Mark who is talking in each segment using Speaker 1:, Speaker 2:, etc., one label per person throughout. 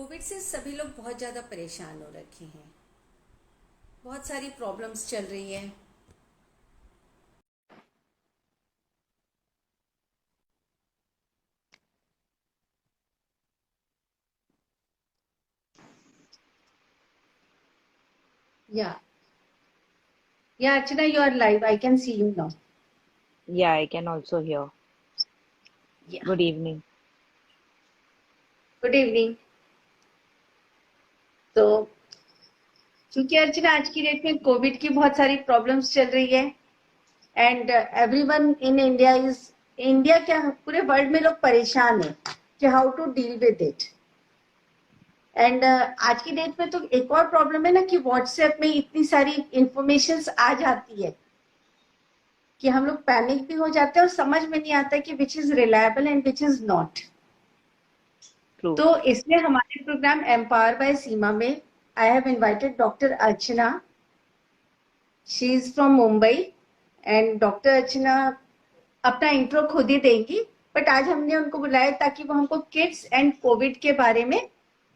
Speaker 1: Covid से सभी लोग बहुत ज़्यादा परेशान हो रखे हैं। बहुत सारी प्रॉब्लम्स चल रही हैं। Yeah. Yeah, Archana, you are live. I can see you now.
Speaker 2: Yeah, I can also hear.
Speaker 1: Yeah.
Speaker 2: Good evening.
Speaker 1: Good evening. तो क्योंकि अर्चना आज की डेट में कोविड की बहुत सारी प्रॉब्लम्स चल रही है एंड एवरीवन इन इंडिया क्या पूरे वर्ल्ड में लोग परेशान हैं कि how to deal with it. And आज की डेट में तो एक और प्रॉब्लम है ना कि व्हाट्सएप में इतनी सारी इंफॉर्मेशन आ जाती है कि हम लोग पैनिक भी हो जाते हैं और समझ में नहीं आता कि which is reliable and which is not.
Speaker 2: True.
Speaker 1: तो इसलिए हमारे प्रोग्राम एम्पावर बाय सीमा में I have invited doctor Archana. She is from Mumbai and doctor Archana अपना इंट्रो खुद ही देंगी, बट आज हमने उनको बुलाया ताकि वो हमको किड्स एंड कोविड के बारे में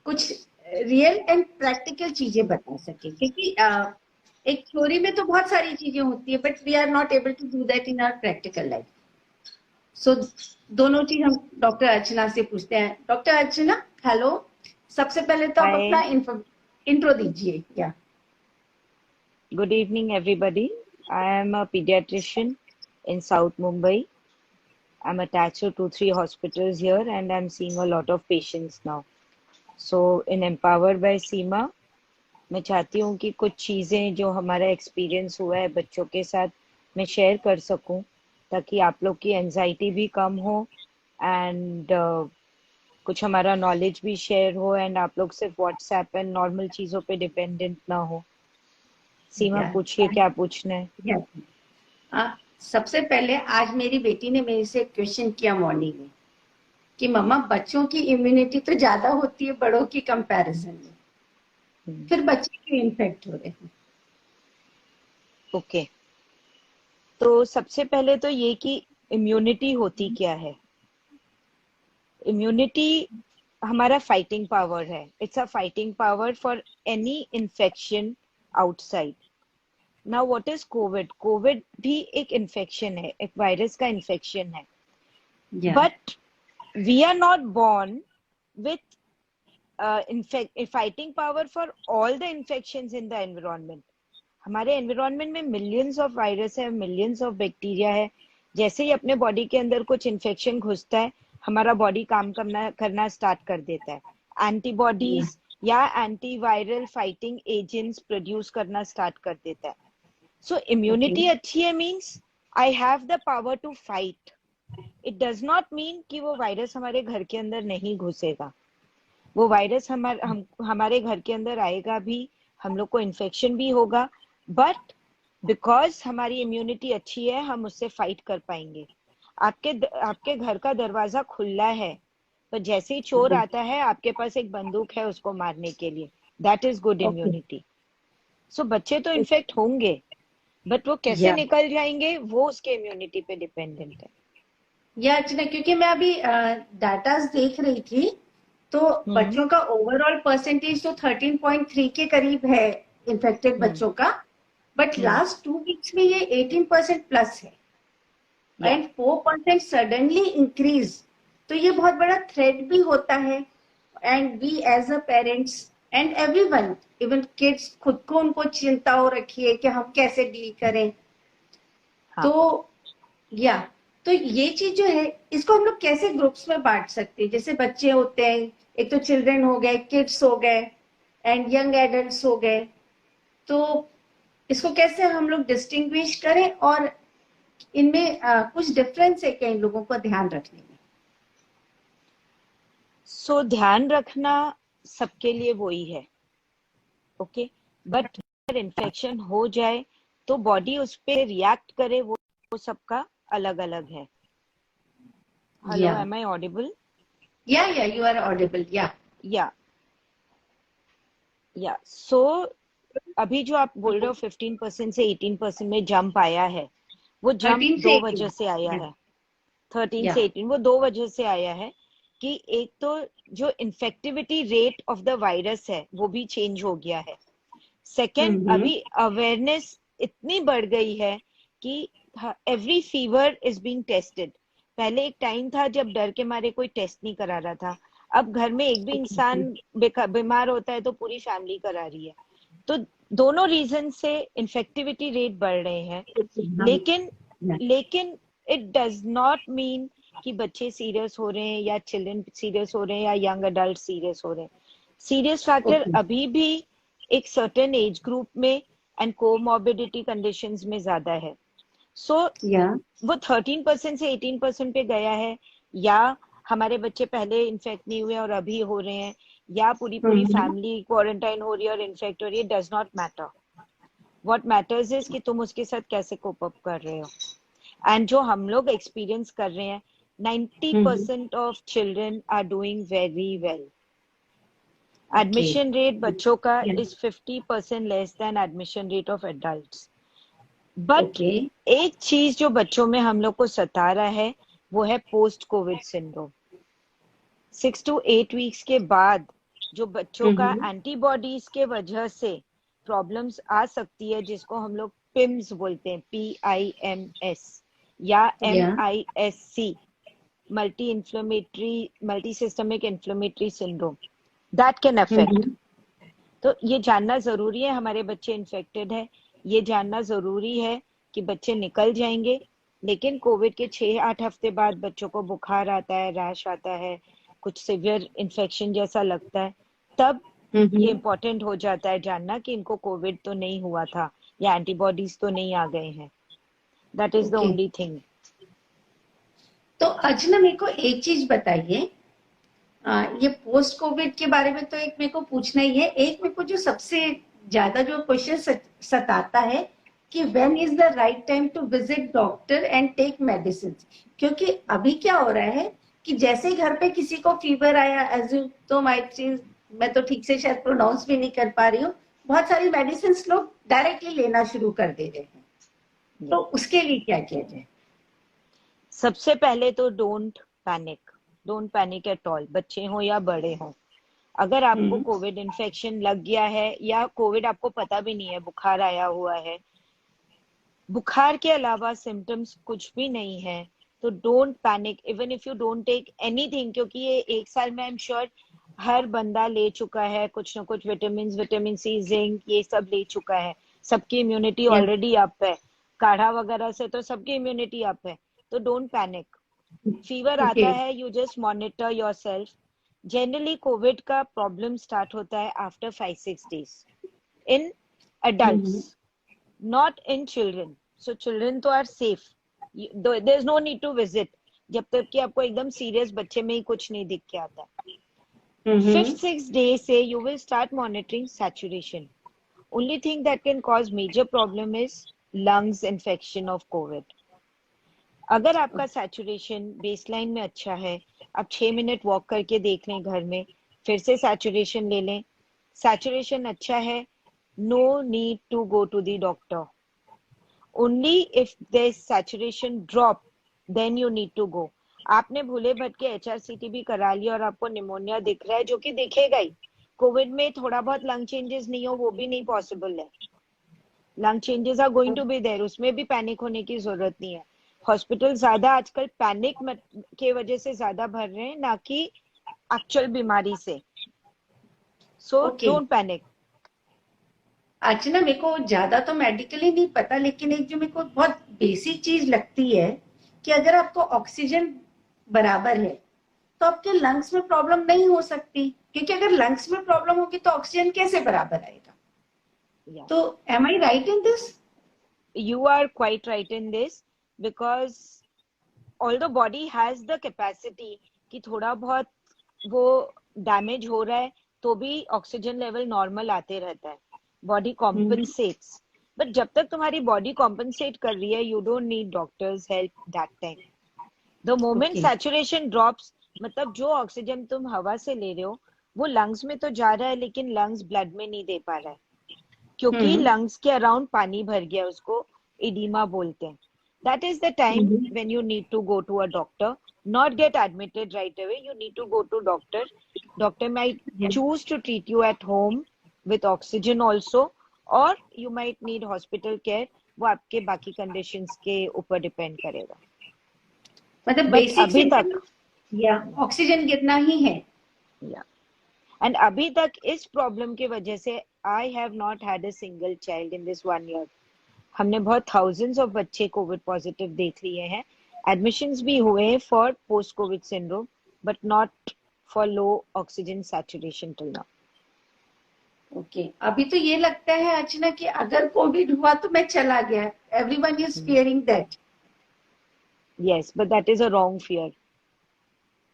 Speaker 1: कुछ रियल एंड प्रैक्टिकल चीजें बता सके, क्योंकि एक थ्योरी में तो बहुत सारी चीजें होती है but we are not able to do that in our practical life. So दोनों चीज हम डॉक्टर अर्चना से पूछते हैं। Doctor Archana, hello. सबसे पहले तो आप अपना
Speaker 2: Hi.
Speaker 1: इंट्रो दीजिए। क्या
Speaker 2: Good evening, everybody. I am a pediatrician in South Mumbai. I'm attached to 2-3 hospitals here and I'm seeing a lot of patients now. So in Empowered by सीमा मैं चाहती हूँ कि कुछ चीज़ें जो हमारा एक्सपीरियंस हुआ है बच्चों के साथ मैं शेयर कर सकूँ ताकि आप लोग की एंजाइटी भी कम हो एंड कुछ हमारा नॉलेज भी शेयर हो एंड आप लोग सिर्फ व्हाट्सएप एंड नॉर्मल चीज़ों पे डिपेंडेंट ना हो। सीमा पूछिए क्या पूछना है।
Speaker 1: सबसे पहले आज मेरी बेटी ने मेरे से क्वेश्चन किया मॉर्निंग में कि मम्मा बच्चों की इम्यूनिटी तो ज्यादा होती है बड़ों की कंपैरिजन में, फिर बच्चे क्यों इन्फेक्ट हो रहे हैं?
Speaker 2: ओके तो सबसे पहले तो ये कि इम्यूनिटी होती क्या है। इम्यूनिटी हमारा फाइटिंग पावर है। It's a fighting power for any infection outside. Now what is COVID. COVID भी एक इन्फेक्शन है, एक वायरस का इन्फेक्शन है, but we are not born with fighting power for all the infections in the environment. हमारे environment में millions of virus है, millions of bacteria है। जैसे ही अपने बॉडी के अंदर कुछ इन्फेक्शन घुसता है हमारा बॉडी काम करना स्टार्ट कर देता है। एंटीबॉडीज या एंटीवायरल फाइटिंग एजेंट्स प्रोड्यूस करना स्टार्ट कर देता है। सो इम्यूनिटी अच्छी है means I have the power to fight. It does not mean कि वो वायरस हमारे घर के अंदर नहीं घुसेगा। वो वायरस हमारे घर के अंदर आएगा भी, हम लोग को इन्फेक्शन भी होगा, बट बिकॉज हमारी इम्यूनिटी अच्छी है हम उससे फाइट कर पाएंगे। आपके घर का दरवाजा खुला है पर जैसे ही चोर आता है आपके पास एक बंदूक है उसको मारने के लिए। That is good immunity. So बच्चे तो इन्फेक्ट होंगे बट वो कैसे निकल जाएंगे वो उसके इम्यूनिटी पे डिपेंडेंट है।
Speaker 1: या अर्चना, क्योंकि मैं अभी डाटा देख रही थी तो बच्चों का ओवरऑल परसेंटेज तो 13.3 के करीब है इन्फेक्टेड बच्चों का, बट लास्ट 2 वीक्स में ये 18% प्लस है एंड 4% सडनली इंक्रीज। तो ये बहुत बड़ा थ्रेट भी होता है and we as a parents and everyone even kids खुद को उनको चिंता हो रखी है कि हम कैसे डील करें। तो या तो ये चीज जो है इसको हम लोग कैसे ग्रुप्स में बांट सकते हैं? जैसे बच्चे होते हैं, एक तो चिल्ड्रन हो गए, किड्स हो गए एंड यंग एडल्ट्स हो गए, तो इसको कैसे हम लोग डिस्टिंग्विश करें और इनमें कुछ डिफरेंस है क्या इन लोगों को ध्यान रखने में?
Speaker 2: सो ध्यान रखना सबके लिए वही है, ओके, बट अगर इन्फेक्शन हो जाए तो बॉडी उस पे रिएक्ट करे वो सबका अलग अलग है। Hello, am I audible?
Speaker 1: Yeah you are audible.
Speaker 2: Yeah so अभी जो आप बोल रहे हो 15% से 18% में जंप आया है, वो जंप
Speaker 1: 13 से
Speaker 2: दो
Speaker 1: 18
Speaker 2: वजह से आया है। 13 से 18 वो दो वजह से आया है कि एक तो जो infectivity rate of the virus है वो भी चेंज हो गया है। सेकेंड, अभी अवेयरनेस इतनी बढ़ गई है कि every fever is being tested. पहले एक टाइम था जब डर के मारे कोई टेस्ट नहीं करा रहा था, अब घर में एक भी इंसान बीमार होता है तो पूरी फैमिली करा रही है। तो दोनों रीजन से इन्फेक्टिविटी रेट बढ़ रहे हैं, लेकिन लेकिन इट डज नॉट मीन कि बच्चे सीरियस हो रहे हैं या चिल्ड्रन सीरियस हो रहे हैं या यंग अडल्ट सीरियस हो रहे हैं। सीरियस फैक्टर अभी भी एक सर्टेन एज ग्रुप में एंड कोमॉर्बिडिटी कंडीशंस में ज्यादा है। सो वो 13% से 18% पे गया है, या हमारे बच्चे पहले इन्फेक्ट नहीं हुए और अभी हो रहे हैं, या पूरी फैमिली क्वारंटाइन हो रही है और इन्फेक्ट हो रही है, does not matter. What matters is कि तुम उसके साथ कैसे कोप अप कर रहे हो। एंड जो हम लोग एक्सपीरियंस कर रहे हैं, 90% of children are doing very well. Admission rate बच्चों का is 50% less than admission rate of adults. But एक चीज जो बच्चों में हम लोग को सता रहा है वो है post Covid syndrome. 6 to 8 weeks के बाद जो बच्चों का एंटीबॉडीज के वजह से प्रॉब्लम्स आ सकती है, जिसको हम लोग पिम्स बोलते हैं, PIMS या MISC, multi systemic inflammatory syndrome, that can affect. तो ये जानना जरूरी है हमारे बच्चे इन्फेक्टेड है, ये जानना जरूरी है कि बच्चे निकल जाएंगे। लेकिन कोविड के 6-8 हफ्ते बाद बच्चों को बुखार आता है, रैश आता है, कुछ सिवियर इन्फेक्शन जैसा लगता है, तब ये इम्पोर्टेंट हो जाता है जानना कि इनको कोविड तो नहीं हुआ था या एंटीबॉडीज तो नहीं आ गए हैं। That is the only thing.
Speaker 1: तो अर्चना मेरे को एक चीज बताइए, ये पोस्ट कोविड के बारे में तो एक मेरे को पूछना ही है, एक मेरे को जो सबसे ज्यादा जो क्वेश्चन सताता है कि when is the right time to visit doctor and take medicine. क्योंकि अभी क्या हो रहा है कि जैसे ही घर पे किसी को फीवर आया, एजिथ्रोमाइसिन, मैं तो ठीक से शायद प्रोनाउंस भी नहीं कर पा रही हूँ, बहुत सारी मेडिसिन लोग डायरेक्टली लेना शुरू कर दे रहे हैं। तो उसके लिए क्या किया जाए?
Speaker 2: सबसे पहले तो डोंट पैनिक एट ऑल, बच्चे हो या बड़े हो। अगर आपको कोविड इन्फेक्शन लग गया है या कोविड आपको पता भी नहीं है, बुखार आया हुआ है, बुखार के अलावा सिम्टम्स कुछ भी नहीं है, तो don't panic even if you don't take anything. क्योंकि ये 1 साल में आई एम श्योर हर बंदा ले चुका है कुछ ना कुछ, विटामिन सी, जिंक, ये सब ले चुका है, सबकी इम्यूनिटी ऑलरेडी अप है, काढ़ा वगैरह से तो सबकी इम्यूनिटी अप है। तो डोंट पैनिक। फीवर आता है, you just monitor yourself. Generally Covid का प्रॉब्लम स्टार्ट होता है after 5-6 days in adults, not in children. So children तो are safe. There's no need to visit जब तक कि आपको एकदम सीरियस बच्चे में ही कुछ नहीं दिख के आता। 5th-6th day से you will start monitoring saturation. Only thing that can cause major problem is lungs infection of COVID. अगर आपका सैचुरेशन बेसलाइन में अच्छा है, आप 6 मिनट वॉक करके देख लें घर में, फिर से सैचुरेशन ले लें, सैचुरेशन अच्छा है, no need to go to the doctor. Only if there's saturation drop, then you need to go. आपने भूले भटके HRCT भी करा लिया और आपको निमोनिया दिख रहा है, जो कि दिखेगा ही। कोविड में थोड़ा बहुत लंग चेंजेस नहीं हो वो भी नहीं पॉसिबल है। Lung changes are going to be there, उसमें भी पैनिक होने की जरूरत नहीं है। हॉस्पिटल ज्यादा आजकल पैनिक के वजह से ज्यादा भर रहे हैं, ना कि एक्चुअल बीमारी से। So don't panic.
Speaker 1: अर्चना, मेरे को ज्यादा तो मेडिकली नहीं पता, लेकिन एक जो मेरे को बहुत बेसिक चीज लगती है कि अगर आपको ऑक्सीजन बराबर है तो आपके लंग्स में प्रॉब्लम नहीं हो सकती, क्योंकि अगर लंग्स में प्रॉब्लम होगी तो ऑक्सीजन कैसे बराबर आएगा? तो am I right in this?
Speaker 2: You are quite right in this, because although body has the capacity कि थोड़ा बहुत वो डैमेज हो रहा है तो भी ऑक्सीजन लेवल नॉर्मल आते रहता है, बॉडी कॉम्पनसेट्स। बट जब तक तुम्हारी बॉडी कॉम्पनसेट कर रही है, you don't need doctors help that time. The moment saturation drops, मतलब जो ऑक्सीजन तुम हवा से ले रहे हो वो लंग्स में तो जा रहा है, लेकिन लंग्स ब्लड में नहीं दे पा रहा है, क्योंकि लंग्स के अराउंड पानी भर गया, उसको इडीमा बोलते हैं। That is the time when you need to go to a doctor, not get admitted right away. You need to go to doctor. Doctor might choose to treat you at home with oxygen also, or you might need hospital care. वो आपके बाकी conditions के ऊपर depend करेगा.
Speaker 1: मतलब
Speaker 2: But
Speaker 1: basic
Speaker 2: अभी तक
Speaker 1: symptom या ऑक्सीजन गिरना ही है.
Speaker 2: yeah. And अभी तक इस प्रॉब्लम की वजह से I have not had a single child in this 1 year. हमने बहुत thousands of बच्चे कोविड पॉजिटिव देख लिए हैं. एडमिशंस भी हुए हैं for post Covid syndrome, but not for low oxygen saturation till now.
Speaker 1: Okay, अभी तो ये लगता है अर्चना कि अगर कोविड हुआ तो मैं चला गया. Everyone is fearing that.
Speaker 2: Yes, but that is a wrong fear.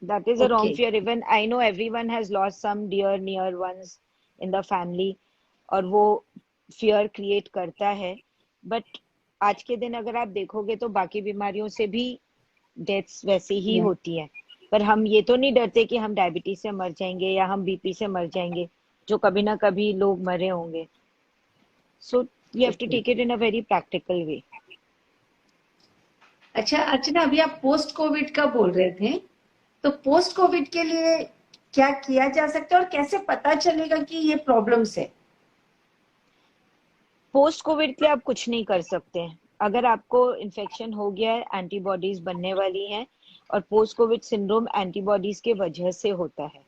Speaker 2: That is a wrong fear. Even I know everyone has lost some dear near ones in the family, और वो fear create करता है. But आज के दिन अगर आप देखोगे तो बाकी बीमारियों से भी डेथ्स वैसे ही होती है. पर हम ये तो नहीं डरते कि हम डायबिटीज से मर जाएंगे या हम बीपी से मर जाएंगे, जो कभी ना कभी लोग मरे होंगे. So you have to take it in a very practical way.
Speaker 1: अच्छा अर्चना, अभी आप पोस्ट कोविड का बोल रहे थे, तो पोस्ट कोविड के लिए क्या किया जा सकता है और कैसे पता चलेगा कि ये प्रॉब्लम्स है?
Speaker 2: पोस्ट कोविड के लिए आप कुछ नहीं कर सकते हैं. अगर आपको इन्फेक्शन हो गया है, एंटीबॉडीज बनने वाली हैं, और पोस्ट कोविड सिंड्रोम एंटीबॉडीज के वजह से होता है.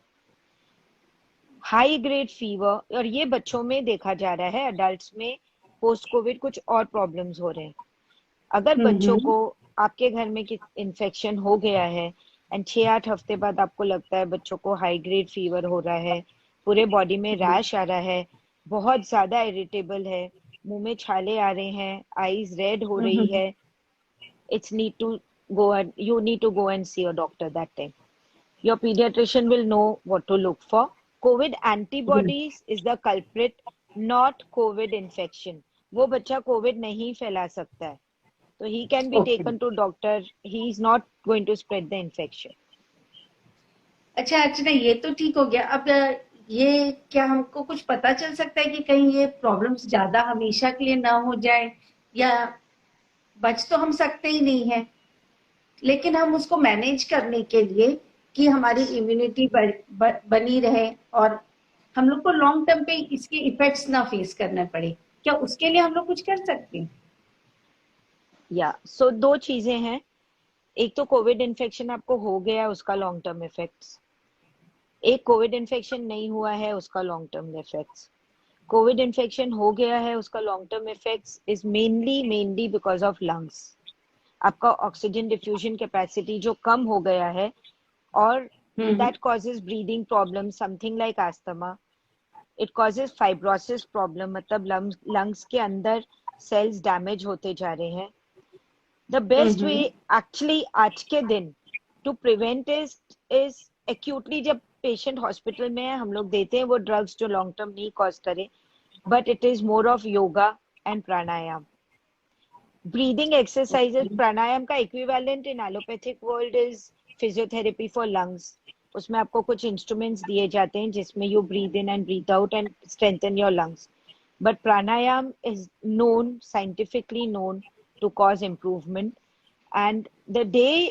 Speaker 2: हाई ग्रेड फीवर, और ये बच्चों में देखा जा रहा है, अडल्ट्स में पोस्ट कोविड कुछ और प्रॉब्लम्स हो रहे हैं. अगर बच्चों को आपके घर में इन्फेक्शन हो गया है एंड 6-8 हफ्ते बाद आपको लगता है बच्चों को हाई ग्रेड फीवर हो रहा है, पूरे बॉडी में रैश आ रहा है, बहुत ज्यादा इरिटेबल है, मुंह में छाले आ रहे हैं, आईज रेड हो रही है, it's need to go and you need to go and see a doctor that time. Your pediatrician will know what to look for. COVID antibodies is the culprit, not COVID infection. वो बच्चा Covid नहीं फैला सकता है, तो he can be taken to doctor. He is not going to spread the infection.
Speaker 1: अच्छा अर्चना, ये तो ठीक हो गया. अब ये क्या हमको कुछ पता चल सकता है कि कहीं ये प्रॉब्लम्स ज्यादा हमेशा के लिए ना हो जाए, या बच तो हम सकते ही नहीं है, लेकिन हम उसको मैनेज करने के लिए कि हमारी इम्यूनिटी बनी रहे और हम लोग को लॉन्ग टर्म पे इसके इफेक्ट्स ना फेस करना पड़े, क्या उसके लिए हम लोग कुछ कर सकते हैं?
Speaker 2: सो दो चीजें हैं. एक तो कोविड इन्फेक्शन आपको हो गया, उसका लॉन्ग टर्म इफेक्ट्स. एक कोविड इन्फेक्शन नहीं हुआ है, उसका long term effects. Covid infection हो गया है, उसका long term effects is mainly because of lungs. आपका ऑक्सीजन डिफ्यूजन कैपेसिटी जो कम हो गया है, और that causes breathing problem, something like asthma. It causes fibrosis problem, मतलब लंग्स के अंदर सेल्स डैमेज होते जा रहे हैं. द बेस्ट वे एक्चुअली आज के दिन टू प्रिवेंट इज एक्यूटली, जब पेशेंट हॉस्पिटल में है हम लोग देते हैं वो ड्रग्स जो लॉन्ग टर्म नहीं कॉज करे, but it is more of yoga and pranayama. Breathing exercises, pranayama का equivalent in allopathic world is physiotherapy for lungs. उसमें आपको कुछ इंस्ट्रूमेंट्स दिए जाते हैं जिसमें you breathe in and breathe out and strengthen your lungs. But pranayama is known, scientifically known to cause improvement. And the day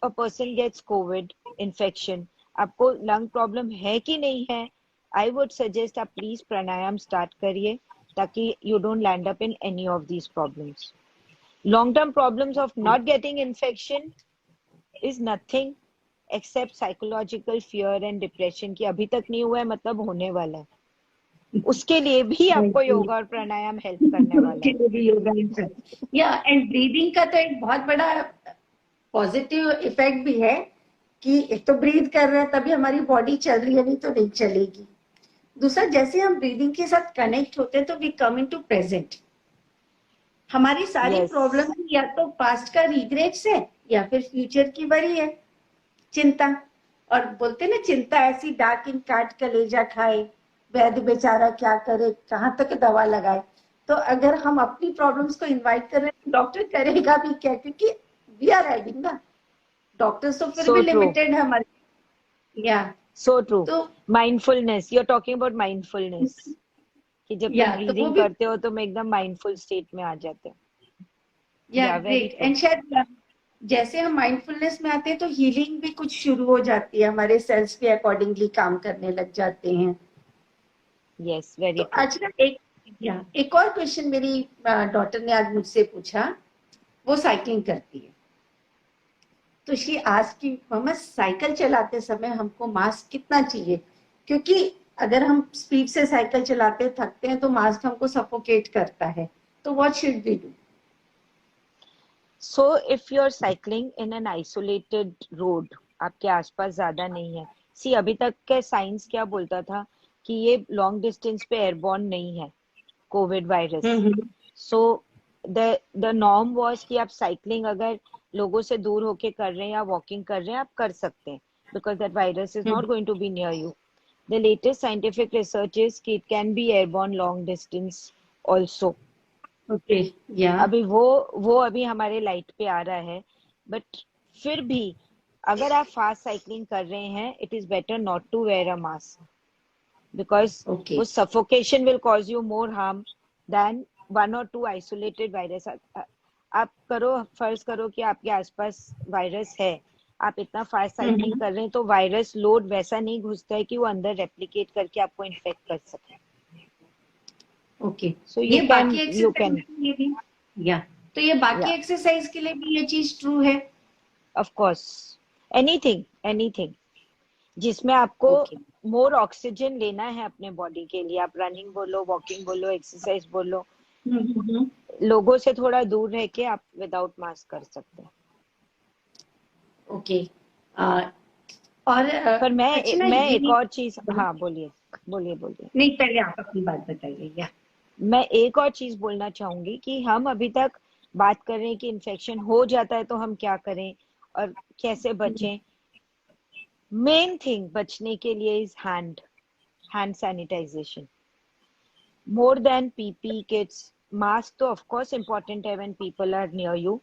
Speaker 2: a person gets COVID infection, आपको lung problem है कि नहीं है, I would suggest आप please pranayama start करिए, ताकि you don't land up in any of these problems. Long term problems of not getting infection is nothing except psychological fear and depression, कि अभी तक नहीं हुआ है मतलब होने वाला है. उसके लिए भी आपको योगा और प्राणायाम हेल्प करने वाला है.
Speaker 1: या एंड ब्रीदिंग का तो एक बहुत बड़ा पॉजिटिव इफेक्ट भी है कि एक तो ब्रीथ कर रहे हैं तभी हमारी बॉडी चल रही है, नहीं तो नहीं चलेगी. दूसरा, जैसे हम ब्रीदिंग के साथ कनेक्ट होते हैं तो we come in to present. हमारी सारी प्रॉब्लम या तो पास्ट का रिग्रेट्स है या फिर फ्यूचर की वरी है चिंता. और बोलते ना, चिंता ऐसी डाक इन काट कलेजा खाए, वैद्य बेचारा क्या करे, कहाँ तक दवा लगाए. तो अगर हम अपनी प्रॉब्लम्स को इनवाइट कर रहे हैं, डॉक्टर करेगा भी क्या, क्योंकि वी आर राइडिंग ना. डॉक्टर्स तो फिर भी लिमिटेड है हमारे. Yeah
Speaker 2: so true. तो mindfulness, you are talking about mindfulness, कि जब तुम ब्रीदिंग करते हो तो मैं एकदम माइंडफुल स्टेट में आ जाते हो.
Speaker 1: या
Speaker 2: वेरी
Speaker 1: ग्रेट।
Speaker 2: ट्रू।
Speaker 1: एंड शायद जैसे हम माइंडफुलनेस में आते हैं तो हीलिंग भी कुछ शुरू हो जाती है, हमारे सेल्स भी अकॉर्डिंगली काम करने लग जाते हैं।
Speaker 2: यस,
Speaker 1: तो
Speaker 2: वेरी ट्रू।
Speaker 1: आज ना एक और क्वेश्चन मेरी डॉटर ने आज मुझसे पूछा। वो साइकिलिंग करती है, तो शी आज की मम्मा साइकिल चलाते समय हमको मास्क कितना चाहिए, क्योंकि अगर हम स्पीड से साइकिल चलाते थकते हैं तो मास्क हमको सफोकेट करता है, तो what should we do?
Speaker 2: So if you are cycling in an isolated road, आपके आसपास ज्यादा नहीं है, सी अभी तक के साइंस क्या बोलता था कि ये लॉन्ग डिस्टेंस पे एयरबॉर्न नहीं है Covid virus.
Speaker 1: Hmm
Speaker 2: so the norm was कि आप साइकिलिंग अगर लोगों से दूर होके कर रहे हैं या वॉकिंग कर रहे हैं, आप कर सकते हैं, because that virus is not going to be near you. The latest scientific research is कि it can be airborne long distance also.
Speaker 1: Okay. या
Speaker 2: अभी वो अभी हमारे लाइट पे आ रहा है, बट फिर भी अगर आप फास्ट साइकिलिंग कर रहे हैं, it is better not to wear a mask, because
Speaker 1: okay.
Speaker 2: वो suffocation will cause you more harm than one or two isolated virus. आप करो, फर्ज करो कि आपके आसपास वायरस है, आप इतना फास्ट साइकिलिंग कर रहे हैं, तो वायरस लोड वैसा नहीं घुसता है कि वो अंदर रेप्लिकेट करके आपको इन्फेक्ट कर सके।
Speaker 1: ओके।
Speaker 2: सो
Speaker 1: ये बाकी
Speaker 2: यू
Speaker 1: एक्सरसाइज
Speaker 2: कैन
Speaker 1: के लिए भी, या तो ये बाकी
Speaker 2: या
Speaker 1: एक्सरसाइज के लिए भी ये चीज ट्रू है?
Speaker 2: ऑफ कोर्स, एनीथिंग एनीथिंग जिसमें आपको
Speaker 1: ओके।
Speaker 2: मोर ऑक्सीजन लेना है अपने बॉडी के लिए, आप रनिंग बोलो, वॉकिंग बोलो, एक्सरसाइज बोलो,
Speaker 1: हम्म।
Speaker 2: लोगों से थोड़ा दूर रह के आप विदाउट मास्क कर सकते हैं।
Speaker 1: ओके। और
Speaker 2: पर
Speaker 1: अच्छा ना
Speaker 2: मैं एक
Speaker 1: ये,
Speaker 2: और चीज, हाँ बोलिए, बोलिए बोलिए।
Speaker 1: नहीं पहले आप अपनी बात बताइए। या
Speaker 2: मैं एक और चीज बोलना चाहूंगी कि हम अभी तक बात कर रहे हैं कि इन्फेक्शन हो जाता है तो हम क्या करें और कैसे बचें। मेन थिंग बचने के लिए is hand sanitization more than PP kits. Mask तो ऑफ कोर्स इम्पोर्टेंट है when people are near you,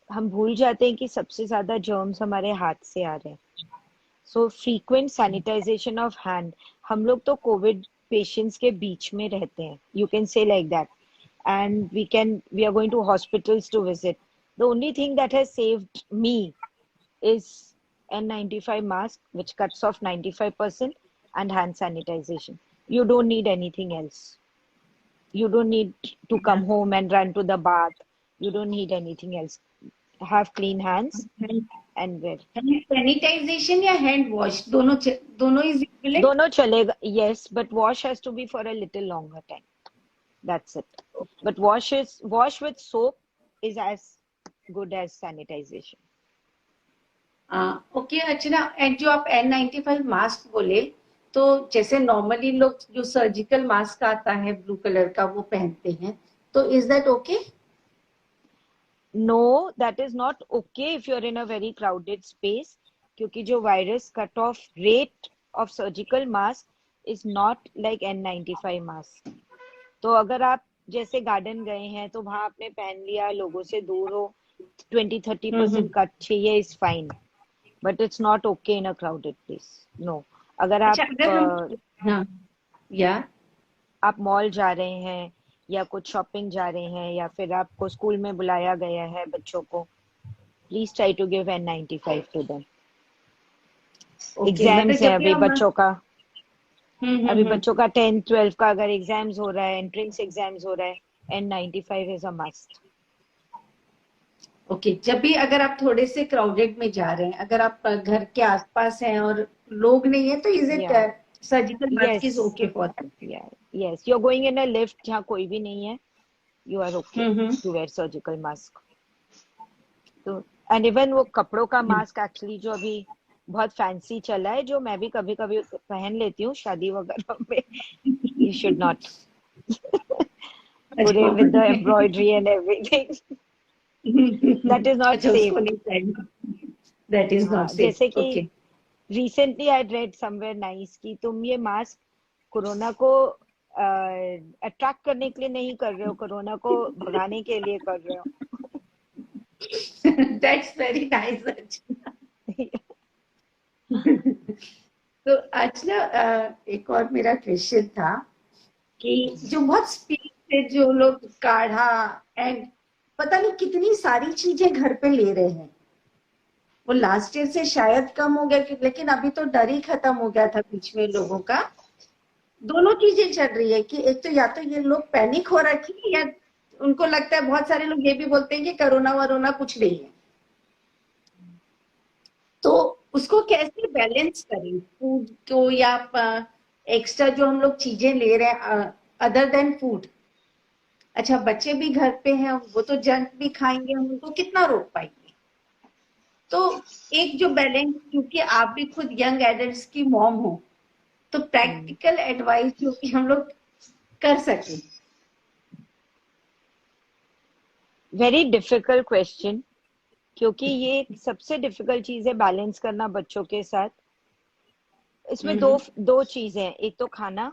Speaker 2: हम भूल जाते हैं कि सबसे ज्यादा जर्म्स हमारे हाथ से आ रहे हैं। सो फ्रीक्वेंट सैनिटाइजेशन ऑफ हैंड। हम लोग तो कोविड पेशेंट्स के बीच में रहते हैं, you can say like that, and we are going to hospitals to visit. The only thing that has saved me is N95 mask, which cuts off 95%, and hand sanitization. You don't need anything else. You don't need to come home and run to the bath. You don't need anything else. Have clean hands and wear.
Speaker 1: Sanitization या hand wash, दोनों is equal है?
Speaker 2: दोनों चलेगा, yes, but wash has to be for a little longer time. That's it. But wash with soap is as good as sanitization.
Speaker 1: Okay. अच्छा ना, and जो आप N95 mask बोले, तो जैसे नॉर्मली लोग जो सर्जिकल मास्क आता है ब्लू कलर का वो पहनते हैं, तो is that okay?
Speaker 2: No, that is not okay if you're in a very crowded space, क्योंकि जो virus cut off rate of surgical mask is not like N95 mask. तो अगर आप जैसे गार्डन गए हैं तो वहां आपने पहन लिया, लोगों से दूर हो, 20-30% कट चाहिए is fine, but it's not okay in a crowded place. No. अगर
Speaker 1: अच्छा अगर हम, हाँ, या
Speaker 2: आप मॉल जा रहे हैं या कुछ शॉपिंग जा रहे हैं या फिर आपको स्कूल में बुलाया गया है बच्चों को, please try to give N95 to them.
Speaker 1: Okay, मतलब
Speaker 2: एग्जाम्स हैं
Speaker 1: जब भी
Speaker 2: अभी
Speaker 1: हम,
Speaker 2: बच्चों का, अभी
Speaker 1: हम्म।
Speaker 2: बच्चों का 10th 12th का अगर एग्जाम्स हो रहा है, एंट्रेंस एग्जाम्स हो रहा है, N95 is a must.
Speaker 1: Okay, जब भी अगर आप थोड़े से क्राउडेड में जा रहे हैं, अगर आप घर के आसपास हैं और लोग नहीं है, तो इज इट
Speaker 2: या
Speaker 1: surgical mask
Speaker 2: yes
Speaker 1: is okay for that?
Speaker 2: या yes, you are going in a lift जहाँ कोई भी नहीं है, you are okay
Speaker 1: hmm
Speaker 2: to wear surgical mask. तो एंड इवन वो कपड़ों का मास्क एक्चुअली जो अभी बहुत फैंसी चला है, जो मैं भी कभी कभी पहन लेती हूँ शादी वगैरह में, you should not पूरे with the embroidery and everything. That is not
Speaker 1: अच्छा,
Speaker 2: safe.
Speaker 1: उसको नहीं पहनना, दैट इज
Speaker 2: हाँ,
Speaker 1: नॉट
Speaker 2: जैसे
Speaker 1: सेफ।
Speaker 2: कि
Speaker 1: okay.
Speaker 2: recently I read somewhere nice कि तुम ये मास्क कोरोना को अट्रैक्ट करने के लिए नहीं कर रहे हो, कोरोना को भगाने के लिए कर रहे हो।
Speaker 1: That's very nice. तो आज ना एक और मेरा क्वेश्चन था कि जो बहुत स्पीड से जो लोग काढ़ा एंड पता नहीं कितनी सारी चीजें घर पे ले रहे हैं। वो लास्ट ईयर से शायद कम हो गया, लेकिन अभी तो डर ही खत्म हो गया था बीच में लोगों का। दोनों चीजें चल रही है कि एक तो या तो ये लोग पैनिक हो रखे हैं, या उनको लगता है, बहुत सारे लोग ये भी बोलते हैं कि कोरोना वरोना कुछ नहीं है। तो उसको कैसे बैलेंस करें फूड को, या एक्स्ट्रा जो हम लोग चीजें ले रहे हैं अदर देन फूड। अच्छा, बच्चे भी घर पे हैं, वो तो जंक भी खाएंगे, हम उनको कितना रोक पाएंगे। तो एक जो बैलेंस, क्योंकि आप भी खुद यंग एडल्ट्स की मॉम हो, तो प्रैक्टिकल एडवाइस जो कि हम लोग कर सके।
Speaker 2: वेरी डिफिकल्ट क्वेश्चन, क्योंकि ये सबसे डिफिकल्ट चीज है बैलेंस करना बच्चों के साथ। इसमें दो चीजें हैं, एक तो खाना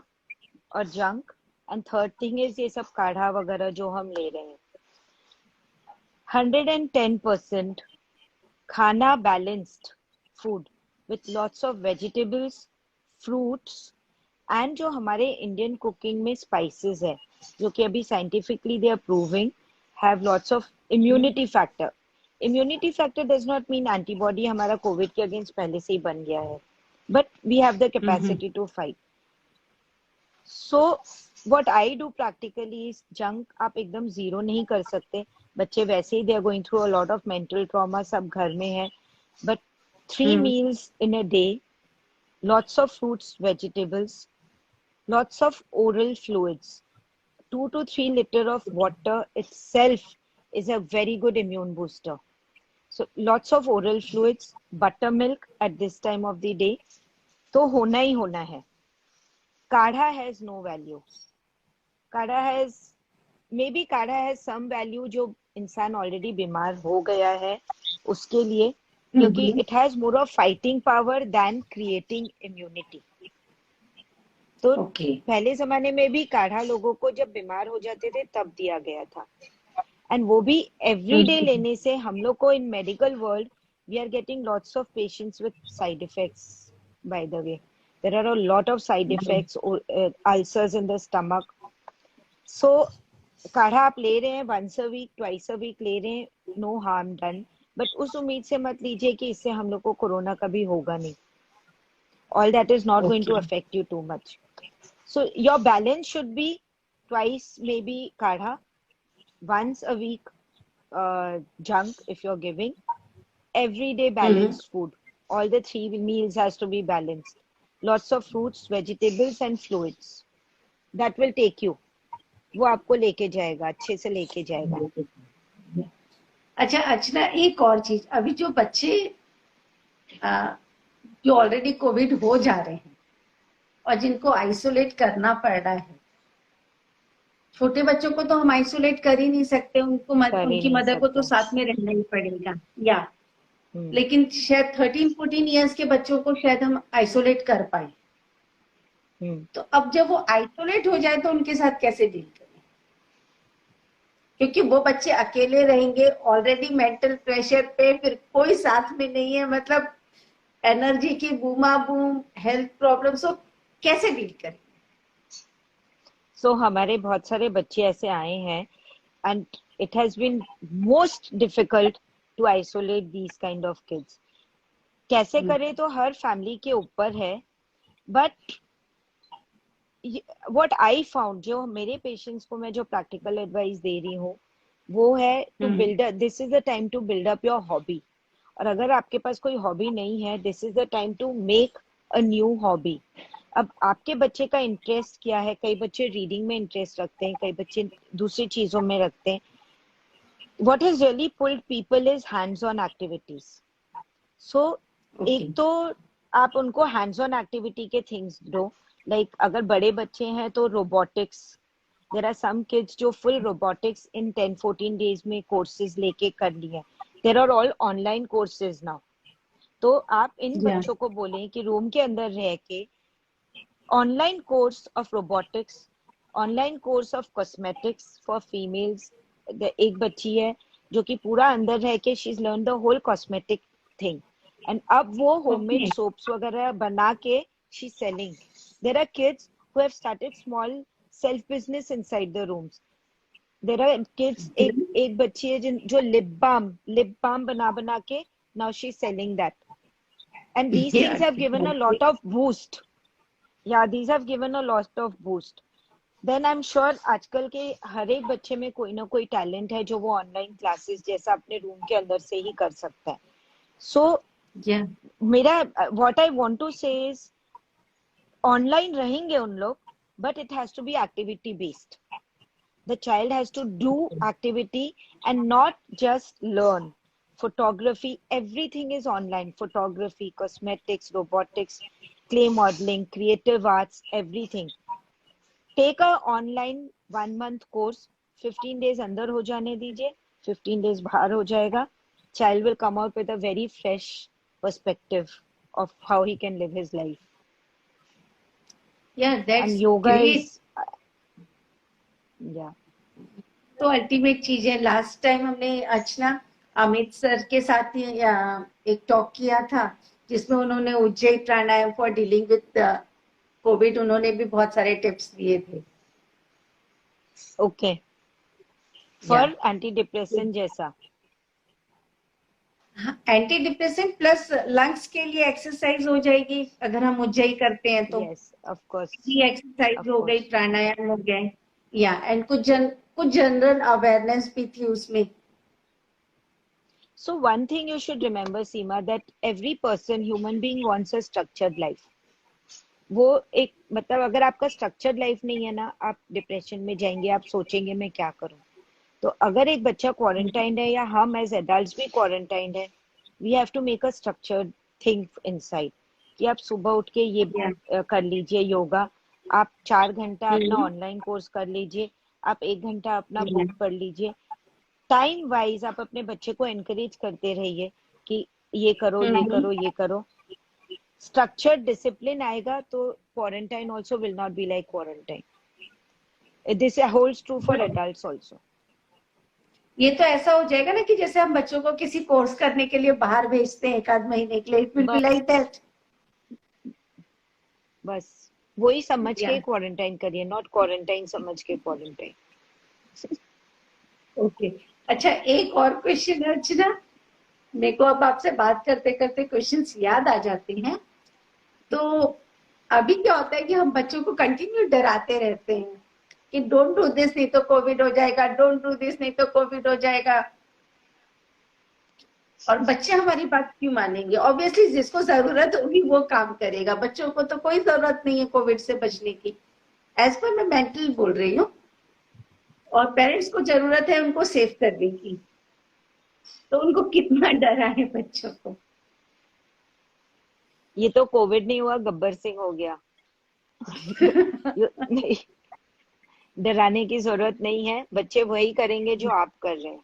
Speaker 2: और junk, and third thing is ये सब काढ़ा वगैरह जो हम ले रहे हैं। 110% खाना balanced food with lots of vegetables, fruits, and जो हमारे इंडियन कुकिंग में स्पाइसेस है, जो कि अभी scientifically they are proving have lots of immunity factor. Immunity factor does not mean antibody हमारा कोविड के अगेंस्ट पहले से ही बन गया है, but we have the capacity to fight. So what I do practically is junk आप एकदम जीरो नहीं कर सकते। बच्चे वैसे ही they are going through a lot of mental trauma, सब घर में है, but 3 meals in a day, lots of fruits, vegetables, lots of oral fluids. 2 to 3 liter of water itself is a very good immune booster. So lots of oral fluids, buttermilk at this time of the day, तो होना ही होना है। काढ़ा has no value. काढ़ा has, maybe काढ़ा has some value जो इंसान already बीमार हो गया है उसके लिए, क्योंकि it has more of fighting power than creating immunity. तो पहले जमाने में भी काढ़ा लोगों को जब बीमार हो जाते थे तब दिया गया था, एंड वो भी एवरीडे लेने से हम लोग को in medical world we are getting lots of patients with side effects. By the way there are a lot of side effects, ulcers in the stomach. So काढ़ा आप ले रहे हैं once a week, twice a week ले रहे हैं, no harm done, but उस उम्मीद से मत लीजिए कि इससे हम लोग को कोरोना कभी होगा नहीं। All that is not going to affect you too much. So your balance should be twice maybe kadha, once a week junk if you're giving, every day balanced food. All the 3 meals has to be balanced. Lots of fruits, vegetables and fluids. That will take you. वो आपको लेके जाएगा, अच्छे से लेके जाएगा।
Speaker 1: अच्छा अर्चना, एक और चीज, अभी जो बच्चे जो ऑलरेडी कोविड हो जा रहे हैं और जिनको आइसोलेट करना पड़ रहा है, छोटे बच्चों को तो हम आइसोलेट कर ही नहीं सकते, उनको उनकी मदर को तो साथ में रहना ही पड़ेगा, या लेकिन शायद 13-14 ईयर्स के बच्चों को शायद हम आइसोलेट कर पाए। तो अब जब वो आइसोलेट हो जाए तो उनके साथ कैसे डील करें, क्योंकि वो बच्चे अकेले रहेंगे, ऑलरेडी मेंटल प्रेशर पे, फिर कोई साथ में नहीं है, मतलब एनर्जी की बूमा बूम, हेल्थ प्रॉब्लम्स, तो कैसे डील करें।
Speaker 2: सो हमारे बहुत सारे बच्चे ऐसे आए हैं and it has been most difficult to isolate these kind of kids. कैसे करें तो हर फैमिली के ऊपर है, बट व्हाट आई फाउंड, जो मेरे पेशेंट्स को मैं जो प्रैक्टिकल एडवाइस दे रही हूँ वो है to build, this is the time to build up your hobby. और अगर आपके पास कोई हॉबी नहीं है, this is the time to make a new hobby. अब आपके बच्चे का इंटरेस्ट क्या है? कई बच्चे रीडिंग में इंटरेस्ट रखते हैं, कई बच्चे दूसरी चीजों में रखते हैं। What has really pulled people is hands-on activities. So एक तो आप उनको hands-on activity के things दो, like अगर बड़े बच्चे हैं तो robotics, there are some kids जो full robotics in 10-14 days में courses लेके कर लिए, there are all online courses now. तो आप इन बच्चों को बोलें कि रूम के अंदर रह के online course of robotics, online course of cosmetics for females. एक बच्ची है जो कि पूरा अंदर रह के she's learned the whole cosmetic thing, and अब वो homemade soaps वगैरह बना के she's selling. There are kids who have started small self business inside the rooms. There are kids, एक बच्ची है जो लिप बाम बना बना के now she is selling that, and these things have given a lot of boost. या these have given a lot of boost. Then I am sure आजकल के हर एक बच्चे में कोई ना कोई टैलेंट है जो वो ऑनलाइन क्लासेस जैसा अपने रूम के अंदर से ही कर सकता है. सो मेरा what I want to say is online रहेंगे उन लोग, but it has to be activity based. The child has to do activity and not just learn. Photography, everything is online. Photography, cosmetics, robotics, clay modeling, creative arts, everything. Take a online 1 month course. 15 days अंदर हो जाने दीजिए, 15 days बाहर हो जाएगा. Child will come out with a very fresh perspective of how he can live his life.
Speaker 1: Yeah, that's
Speaker 2: And yoga
Speaker 1: great.
Speaker 2: is yeah.
Speaker 1: तो ultimate चीज है. लास्ट टाइम हमने अर्चना अमित सर के साथ ही एक टॉक किया था जिसमें उन्होंने उज्जैन प्राणायाम फॉर डीलिंग विद कोविड, उन्होंने भी बहुत सारे टिप्स दिए थे.
Speaker 2: ओके, फॉर एंटी डिप्रेसेंट जैसा.
Speaker 1: एंटी डिप्रेसेंट प्लस लंग्स के लिए एक्सरसाइज हो जाएगी अगर हम उज्जैन करते हैं तो.
Speaker 2: यस, ऑफ कोर्स,
Speaker 1: एक्सरसाइज हो गई, प्राणायाम हो गए, या एंड कुछ जनरल अवेयरनेस भी थी उसमें.
Speaker 2: So one thing you should remember, Seema, that every person, human being wants a structured life. वो एक मतलब अगर आपका स्ट्रक्चर्ड लाइफ नहीं है ना, आप डिप्रेशन में जाएंगे, आप सोचेंगे मैं क्या करूं. तो अगर एक बच्चा क्वारंटाइंड है या हम एज एडल्ट्स भी क्वारंटाइंड है, we have to make a structured thing inside. कि आप सुबह उठ के ये कर लीजिए योगा, आप 4 घंटा अपना ऑनलाइन कोर्स कर लीजिए, आप 1 घंटा अपना बुक पढ़ लीजिए. टाइम वाइज आप अपने बच्चे को एनकरेज करते रहिए कि ये करो ये करो ये करो. स्ट्रक्चर्ड डिसिप्लिन आएगा तो quarantine also will not be like quarantine. This holds true for adults also.
Speaker 1: ये तो ऐसा हो जाएगा ना कि जैसे हम बच्चों को किसी कोर्स करने के लिए बाहर भेजते हैं 1 आध महीने के लिए, it will be like that.
Speaker 2: बस वही समझ के क्वारंटाइन करिए, नॉट क्वारंटाइन समझ के क्वारंटाइन.
Speaker 1: ओके, अच्छा एक और क्वेश्चन है अर्चना. मेरे को अब आपसे बात करते करते क्वेश्चंस याद आ जाते हैं. तो अभी क्या होता है कि हम बच्चों को कंटिन्यू डराते रहते हैं कि डोंट डू दिस नहीं तो कोविड हो जाएगा, डोंट डू दिस नहीं तो कोविड हो जाएगा. और बच्चे हमारी बात क्यों मानेंगे? ऑब्वियसली जिसको जरूरत होगी वो काम करेगा. बच्चों को तो कोई जरूरत नहीं है कोविड से बचने की. एज पर मैं मेंटल बोल रही हूँ. और पेरेंट्स को जरूरत है उनको सेव करने की. तो उनको कितना डरा है बच्चों को.
Speaker 2: ये तो कोविड नहीं हुआ, गब्बर सिंह हो गया. नहीं, डराने की जरूरत नहीं है. बच्चे वही करेंगे जो आप कर रहे हैं.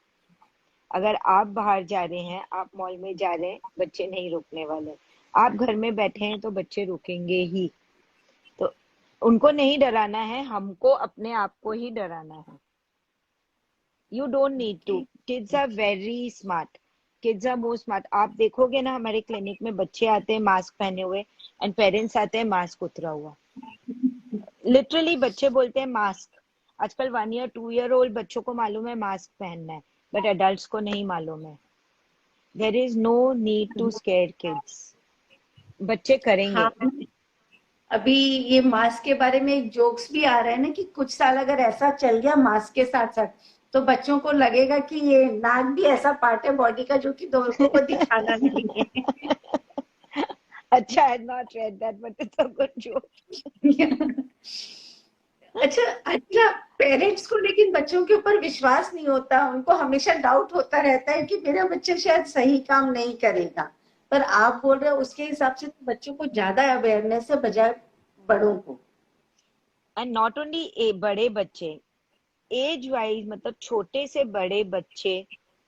Speaker 2: अगर आप बाहर जा रहे हैं, आप मॉल में जा रहे हैं, बच्चे नहीं रुकने वाले. आप घर में बैठे हैं तो बच्चे रुकेंगे ही. तो उनको नहीं डराना है, हमको अपने आप को ही डराना है. You don't need to. Kids are very smart. Kids are more smart. आप देखोगे ना हमारे क्लिनिक में बच्चे आते हैं मास्क पहने हुए एंड पेरेंट्स आते हैं मास्क उतरा हुआ. लिटरली बच्चे बोलते हैं मास्क. आजकल 1 year 2 year ओल्ड बच्चों को मालूम है मास्क पहनना है, बट एडल्ट्स को नहीं मालूम है. There is no need to scare kids. बच्चे करेंगे.
Speaker 1: हाँ, अभी ये मास्क के बारे में जोक्स भी आ रहे हैं ना कि कुछ साल अगर ऐसा चल गया मास्क के साथ साथ तो बच्चों को लगेगा कि ये नाक भी ऐसा पार्ट है बॉडी का जो कि लोगों को दिखाना नहीं है.
Speaker 2: अच्छा, I had not read that, but it's a good joke.
Speaker 1: अच्छा पेरेंट्स को लेकिन बच्चों के ऊपर विश्वास नहीं होता. उनको हमेशा डाउट होता रहता है कि मेरा बच्चा शायद सही काम नहीं करेगा. पर आप बोल रहे हो उसके हिसाब से बच्चों को ज्यादा अवेयरनेस है बजाय बड़ों को.
Speaker 2: एंड नॉट ओनली बड़े बच्चे, एज वाइज मतलब छोटे से बड़े बच्चे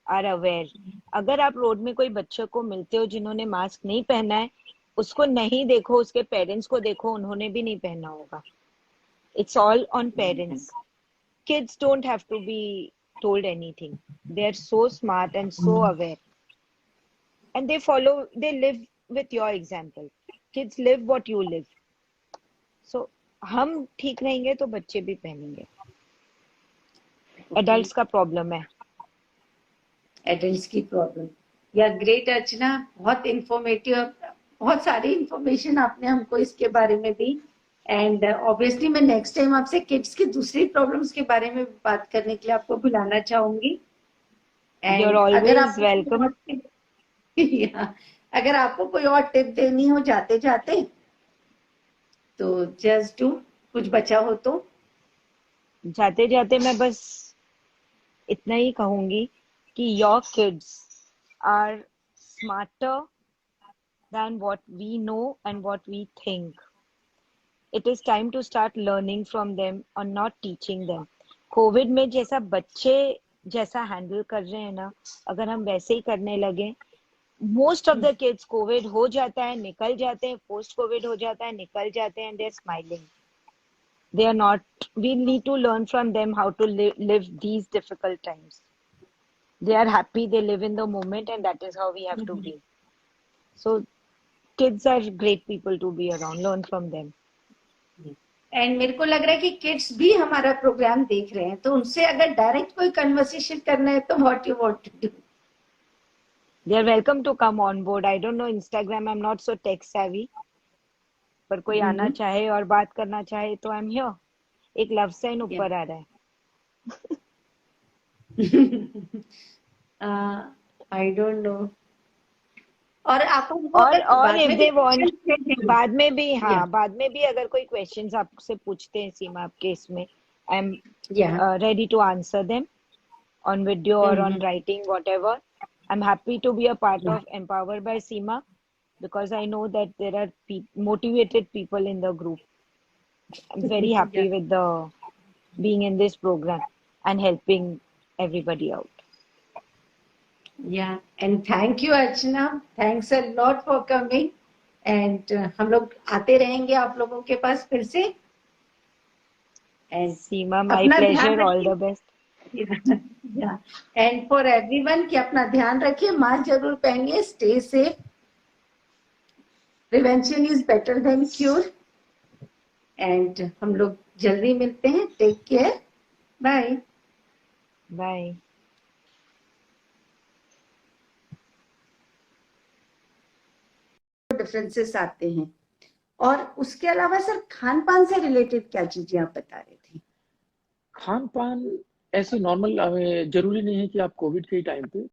Speaker 2: आर अवेयर. अगर आप रोड में कोई बच्चे को मिलते हो जिन्होंने मास्क नहीं पहना है, उसको नहीं देखो, उसके पेरेंट्स को देखो, उन्होंने भी नहीं पहना होगा. It's all on parents. Kids don't have to be told anything. They are so smart and so aware. And they live with your example. Kids live what you live. So, हम ठीक रहेंगे तो बच्चे भी पहनेंगे. एडल्ट्स का problem है।
Speaker 1: Adults की प्रॉब्लम। या ग्रेट अर्चना, बहुत इंफॉर्मेटिव, बहुत सारी इंफॉर्मेशन आपने हमको इसके बारे में दी। एंड ऑब्वियसली मैं नेक्स्ट टाइम आपसे किड्स की दूसरी प्रॉब्लम्स के बारे में बात करने के लिए आपको बुलाना चाहूंगी।
Speaker 2: यू आर
Speaker 1: एंड अगर
Speaker 2: ऑलवेज
Speaker 1: आपको
Speaker 2: वेलकम।
Speaker 1: या, अगर आपको कोई और टिप देनी हो जाते जाते, तो जस्ट डू, कुछ बचा हो तो।
Speaker 2: जाते जाते मैं बस इतना ही कहूंगी कि your kids are smarter than what we know and what we think. It is time to start learning from them or not teaching them. Covid में जैसा बच्चे जैसा हैंडल कर रहे हैं ना, अगर हम वैसे ही करने लगे, most of the kids Covid हो जाता है निकल जाते हैं, पोस्ट कोविड हो जाता है निकल जाते हैं, they are smiling, they are not, we need to learn from them how to live these difficult times. They are happy, they live in the moment, and that is how we have to be. So kids are great people to be around, learn from them.
Speaker 1: And मेरे को लग रहा है कि kids भी हमारा programme देख रहे हैं, तो उनसे अगर डायरेक्ट कोई कन्वर्सेशन करना है तो what you want to do.
Speaker 2: They are welcome to come on board. I don't know Instagram, I'm not so tech savvy, पर कोई आना चाहे और बात करना चाहे तो आई एम हियर। एक लव साइन ऊपर आ रहा है।
Speaker 1: I don't know. और आप
Speaker 2: और if they want, बाद में भी, हाँ,
Speaker 1: Yeah.
Speaker 2: बाद में भी अगर कोई क्वेश्चंस आपसे पूछते हैं सीमा आपके इसमें, I am
Speaker 1: Yeah.
Speaker 2: ready to answer them on video or on writing, whatever. I'm happy to be a part of Empowered by Seema because I know that there are motivated people in the group. I'm very happy with the being in this program and helping everybody out.
Speaker 1: Yeah, and thank you Archana, thanks a lot for coming, and हम लोग आते रहेंगे आप लोगों के पास फिर से। And
Speaker 2: Seema, my
Speaker 1: अपना
Speaker 2: pleasure,
Speaker 1: ध्यान
Speaker 2: all the best.
Speaker 1: Yeah, and for everyone कि अपना ध्यान रखिए, मास्क जरूर पहनिए, stay safe, prevention is better than cure, and हम लोग जल्दी मिलते हैं, take care, bye.
Speaker 2: Bye.
Speaker 1: Differences आते हैं। और उसके अलावा सर खान पान से रिलेटेड क्या चीजें आप बता रहे थे?
Speaker 3: खान पान ऐसे नॉर्मल, जरूरी नहीं है कि आप कोविड के टाइम पे